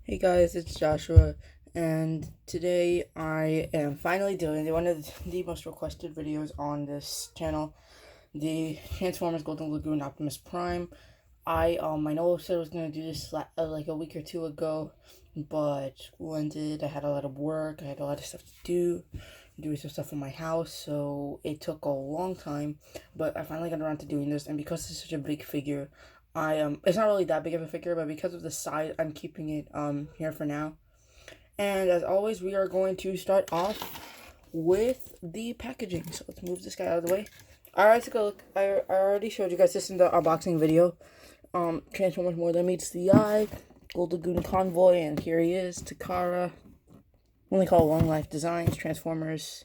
Hey guys, it's Joshua, and today I am finally doing one of the most requested videos on this channel, the Transformers Golden Lagoon Optimus Prime. I know I said I was gonna do this like a week or two ago, but school ended. I had a lot of work. I had a lot of stuff to do, doing some stuff in my house, so it took a long time. But I finally got around to doing this, and because it's such a big figure, it's not really that big of a figure, but because of the size, I'm keeping it here for now. And as always, we are going to start off with the packaging. So let's move this guy out of the way. Alright, take a look. I already showed you guys this in the unboxing video. Transformers More Than Meets the Eye, Gold Lagoon Convoy, and here he is, Takara. Only called Long Life Designs, Transformers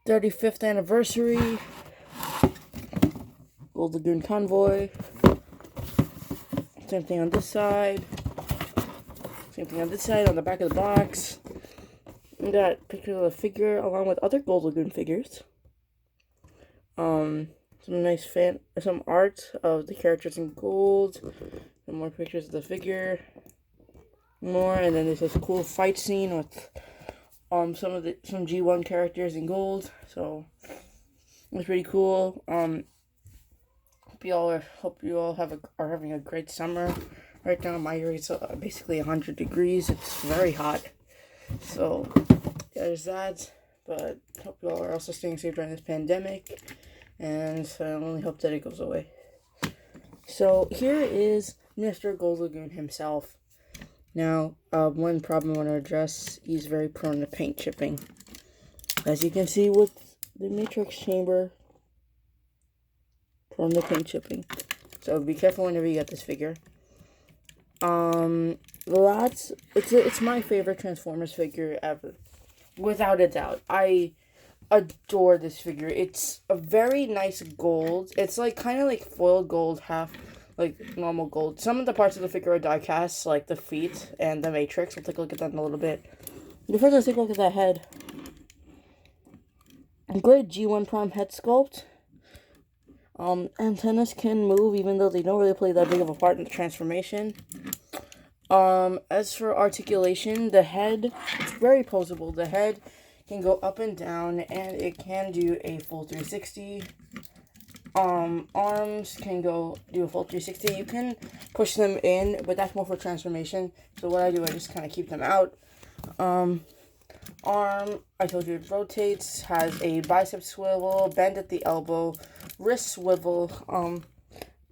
35th Anniversary, Gold Lagoon Convoy. Same thing on this side. Same thing on this side, on the back of the box. We got pictures of the figure along with other Gold Lagoon figures. Some art of the characters in gold. Some more pictures of the figure. More, and then there's this cool fight scene with some G1 characters in gold. So it's pretty cool. Hope you all are having a great summer. Right now, my area is basically 100 degrees. It's very hot. So, there's that. But hope you all are also staying safe during this pandemic. And I only hope that it goes away. So, here is Mr. Gold Lagoon himself. Now, one problem I want to address, he's very prone to paint chipping. As you can see with the Matrix chamber, prone to paint chipping. So, be careful whenever you get this figure. It's my favorite Transformers figure ever, without a doubt. I adore this figure. It's a very nice gold. It's like kind of like foiled gold, half like normal gold. Some of the parts of the figure are die cast, like the feet and the Matrix. We'll take a look at that in a little bit. Before, let's take a look at that head. Great G1 Prime head sculpt. Antennas can move even though they don't really play that big of a part in the transformation. As for articulation, the head, it's very posable. The head can go up and down, and it can do a full 360. Arms can do a full 360. You can push them in, but that's more for transformation. So what I do, I just kind of keep them out. Arm, I told you it rotates, has a bicep swivel, bend at the elbow, wrist swivel,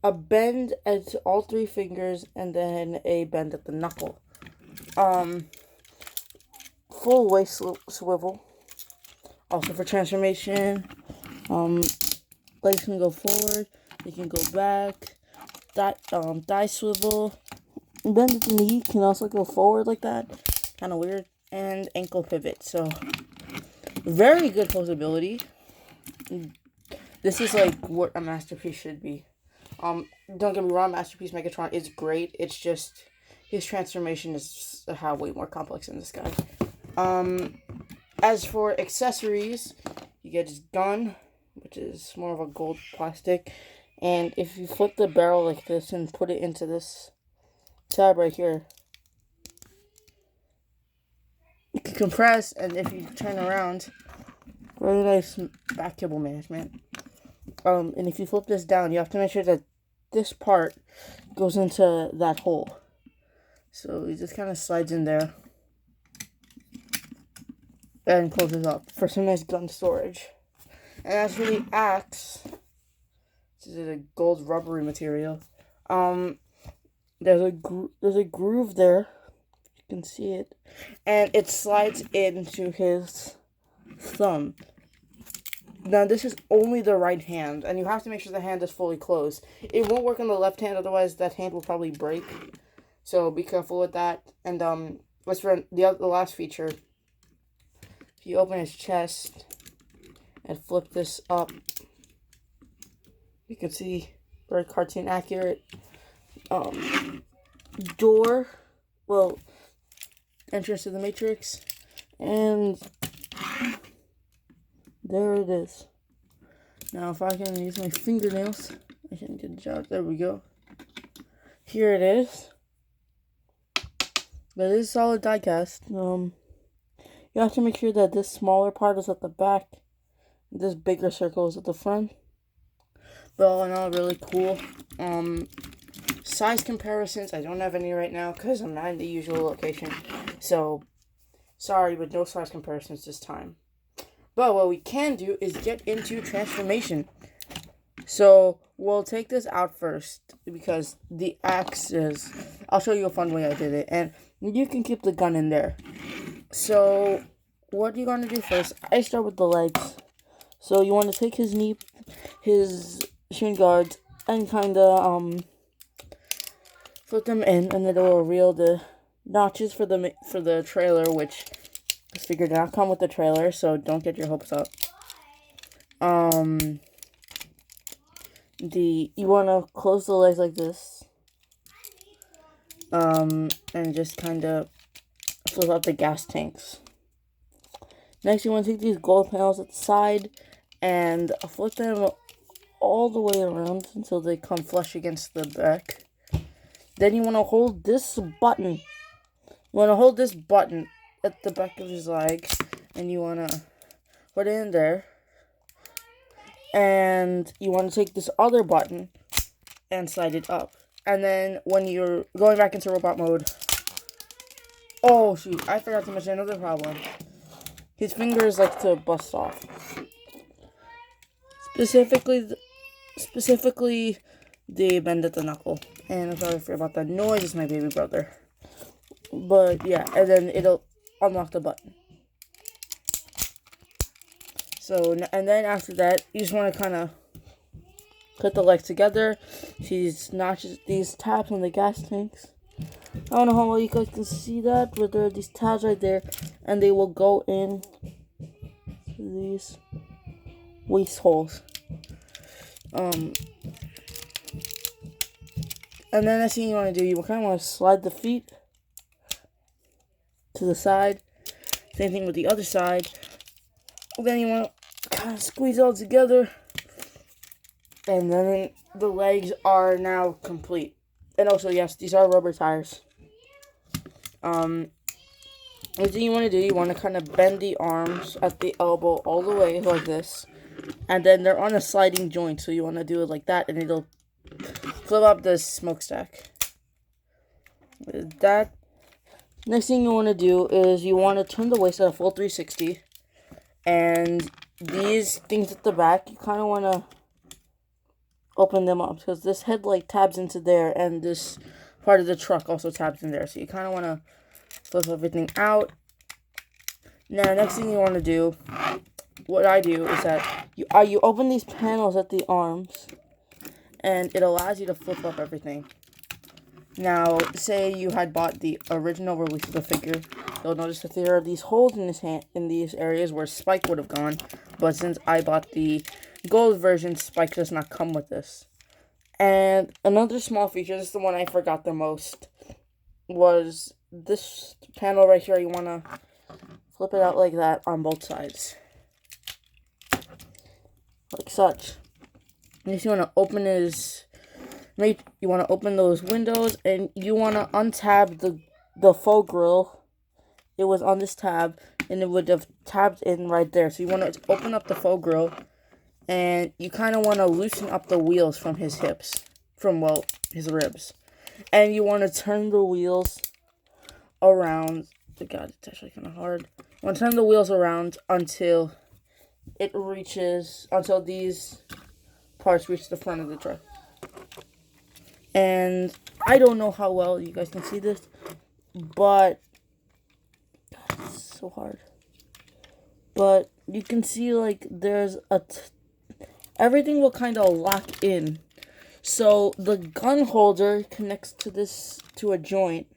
a bend at all three fingers, and then a bend at the knuckle. Full waist swivel. Also for transformation. Legs can go forward. They can go back. Thigh swivel. Bend at the knee can also go forward like that. Kind of weird. And ankle pivot. So, very good posability. This is like what a masterpiece should be. Don't get me wrong, Masterpiece Megatron is great. It's just his transformation is way more complex than this guy. As for accessories, you get his gun, which is more of a gold plastic. And if you flip the barrel like this and put it into this tab right here, it can compress, and if you turn around, really nice back cable management. And if you flip this down, you have to make sure that this part goes into that hole. So it just kind of slides in there and closes up for some nice gun storage. And as for the axe, this is a gold rubbery material. There's a groove there. You can see it, and it slides into his thumb. Now, this is only the right hand, and you have to make sure the hand is fully closed. It won't work on the left hand, otherwise that hand will probably break. So be careful with that. And as for the last feature, if you open his chest and flip this up, you can see very cartoon accurate door, entrance to the Matrix, and there it is. Now, if I can use my fingernails, I can get the job. There we go. Here it is. But it is solid die cast. You have to make sure that this smaller part is at the back, this bigger circle is at the front. But all in all, really cool. Size comparisons, I don't have any right now because I'm not in the usual location. So, sorry, but no size comparisons this time. But what we can do is get into transformation. So, we'll take this out first because the axe is... I'll show you a fun way I did it. And you can keep the gun in there. So, what you're going to do first, I start with the legs. So, you want to take his knee, his shin guards, and kind of, flip them in, and then it will reveal the notches for the trailer, which this figure did not come with the trailer, so don't get your hopes up. You want to close the legs like this, and just kind of flip out the gas tanks. Next, you want to take these gold panels at the side and flip them all the way around until they come flush against the back. Then you want to hold this button. You want to hold this button at the back of his leg, and you want to put it in there. And you want to take this other button and slide it up. And then when you're going back into robot mode... Oh, shoot. I forgot to mention another problem. His fingers like to bust off. Specifically, they bend at the knuckle. And I'm sorry about that noise. It's my baby brother. But, yeah. And then it'll unlock the button. So, and then after that, you just want to kind of put the legs together. These notches, these tabs on the gas tanks. I don't know how well you guys can see that, but there are these tabs right there, and they will go in these waste holes. And then next thing you want to do, you kind of want to slide the feet to the side. Same thing with the other side. Then you want to kind of squeeze it all together. And then the legs are now complete. And also, yes, these are rubber tires. What you want to do, you want to kind of bend the arms at the elbow all the way like this. And then they're on a sliding joint, so you want to do it like that, and it'll flip up the smokestack. With that, next thing you want to do is you want to turn the waist at a full 360. And these things at the back, you kind of want to open them up, because this headlight tabs into there, and this part of the truck also tabs in there. So you kind of want to flip everything out. Now, next thing you want to do, what I do is that you open these panels at the arms, and it allows you to flip up everything. Now, say you had bought the original release of the figure, you'll notice that there are these holes in these areas where Spike would have gone, but since I bought the gold version, Spike does not come with this. And another small feature, this is the one I forgot the most, was this panel right here. You want to flip it out like that on both sides. Like such. Next, you want to open you want to open those windows, and you want to untab the faux grill. It was on this tab, and it would have tabbed in right there. So you want to open up the faux grill, and you kind of want to loosen up the wheels from his hips, his ribs. And you want to turn the wheels around. Oh God, it's actually kind of hard. You want to turn the wheels around until these parts reach the front of the truck. And I don't know how well you guys can see this, but it's so hard. But you can see, like, there's everything will kind of lock in. So the gun holder connects to a joint.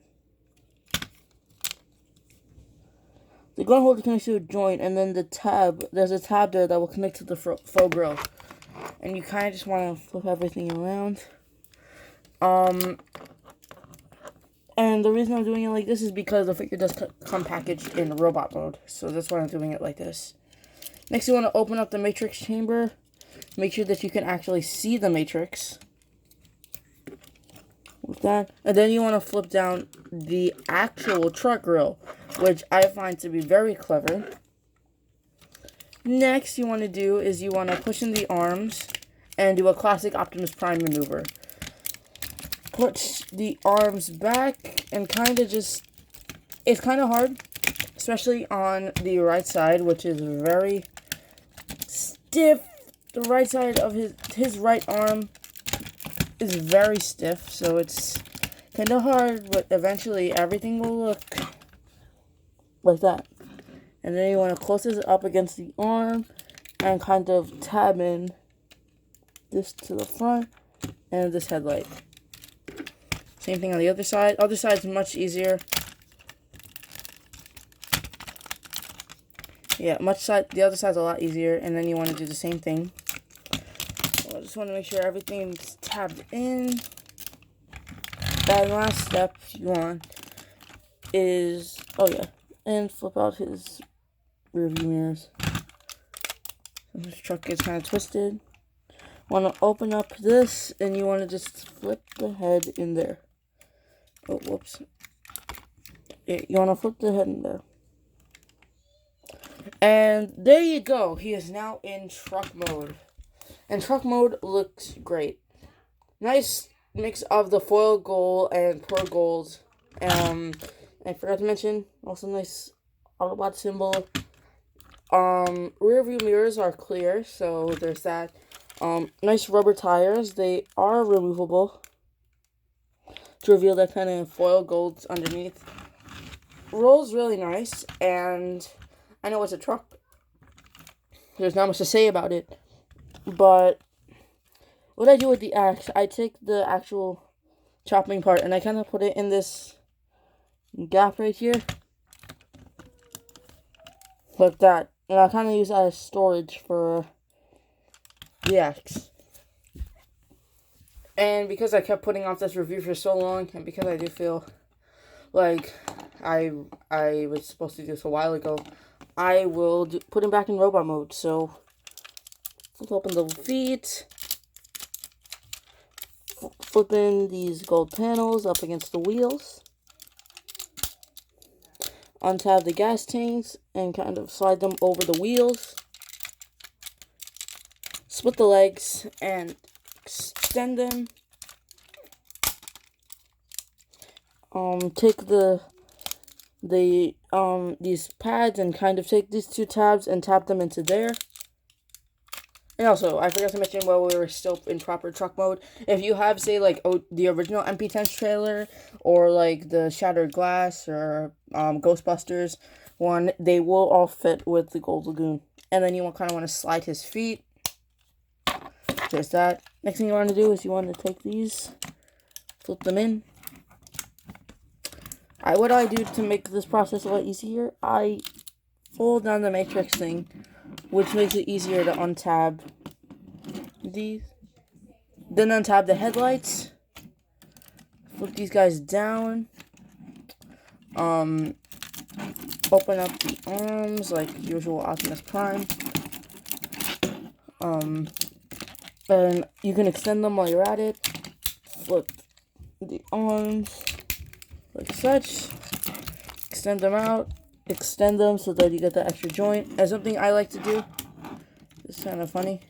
The gun holder connects to a joint, and then there's a tab there that will connect to the faux grill. And you kind of just want to flip everything around. And the reason I'm doing it like this is because the figure does come packaged in robot mode. So that's why I'm doing it like this. Next, you want to open up the matrix chamber. Make sure that you can actually see the matrix. like that. And then you want to flip down the actual truck grill, which I find to be very clever. Next, you want to do is you want to push in the arms and do a classic Optimus Prime maneuver. Put the arms back and kind of just, it's kind of hard, especially on the right side, which is very stiff. The right side of his right arm is very stiff, so it's kind of hard, but eventually everything will look like that. And then you want to close this up against the arm and kind of tab in this to the front and this headlight. Same thing on the other side. Other side's much easier. Yeah, the other side's a lot easier, and then you want to do the same thing. So I just want to make sure everything's tabbed in. That last step you want is, and flip out his rear view mirrors. So this truck is kind of twisted. Want to open up this, and you want to just flip the head in there. Oh, whoops. Yeah, you want to flip the head in there. And there you go. He is now in truck mode. And truck mode looks great. Nice mix of the foil gold and pearl gold. I forgot to mention, also nice Autobot symbol. Rear view mirrors are clear, so there's that. Nice rubber tires. They are removable to reveal that kind of foil gold underneath. Rolls really nice, and I know it's a truck. There's not much to say about it, but what I do with the axe, I take the actual chopping part and I kind of put it in this gap right here, like that, and I kind of use that as storage for the axe. And because I kept putting off this review for so long, and because I do feel like I was supposed to do this a while ago, I will put him back in robot mode. So flip open the feet, flipping these gold panels up against the wheels, untab the gas tanks and kind of slide them over the wheels, split the legs and extend them. Take these pads and kind of take these two tabs and tap them into there. And also, I forgot to mention while we were still in proper truck mode, if you have, say, like, the original MP10 trailer, or, like, the Shattered Glass, or Ghostbusters one, they will all fit with the Gold Lagoon. And then you kind of want to slide his feet. There's that. Next thing you want to do is you want to take these, flip them in. What I do to make this process a lot easier, I fold down the matrix thing, which makes it easier to untab these. Then untab the headlights. Flip these guys down. Open up the arms like usual Optimus Prime. And you can extend them while you're at it. Flip the arms like such. Extend them out. Extend them so that you get the extra joint. And something I like to do, it's kind of funny.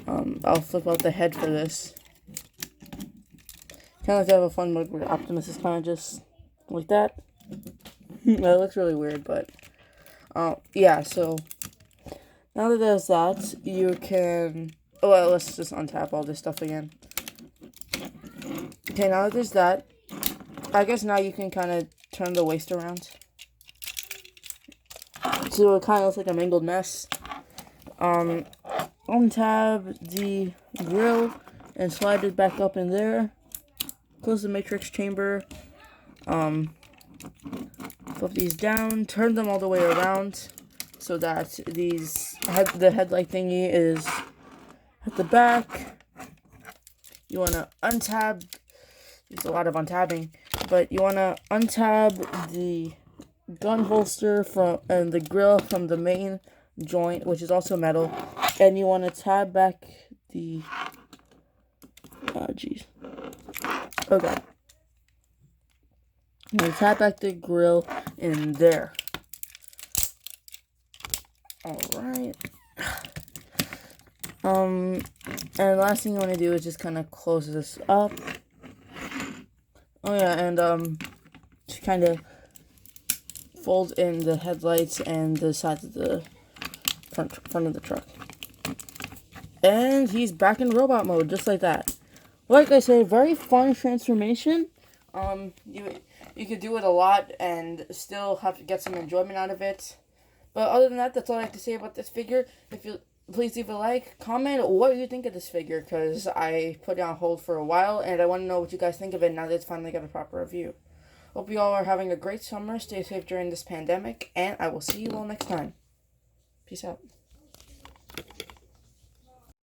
I'll flip out the head for this. Kind of like to have a fun mode where Optimus is kind of just like that. That looks really weird, but yeah. So now that there's that, you can. Oh, well, let's just untap all this stuff again. Okay, now that there's that, I guess now you can kind of turn the waist around. So it kind of looks like a mangled mess. Untab the grill and slide it back up in there. Close the matrix chamber. Flip these down. Turn them all the way around so that the headlight thingy is at the back. You want to untab. There's a lot of untabbing, but you want to untab the gun holster and the grill from the main joint, which is also metal, and you want to tab back the Okay. I'm going to tap back the grill in there. Alright. And the last thing you want to do is just kind of close this up. Oh yeah, and just kind of fold in the headlights and the sides of the front of the truck. And he's back in robot mode, just like that. Like I said, very fun transformation. You could do it a lot and still have to get some enjoyment out of it. But other than that, that's all I have to say about this figure. If you please leave a like, comment what you think of this figure, because I put it on hold for a while and I want to know what you guys think of it now that it's finally got a proper review. Hope you all are having a great summer. Stay safe during this pandemic, and I will see you all next time. Peace out.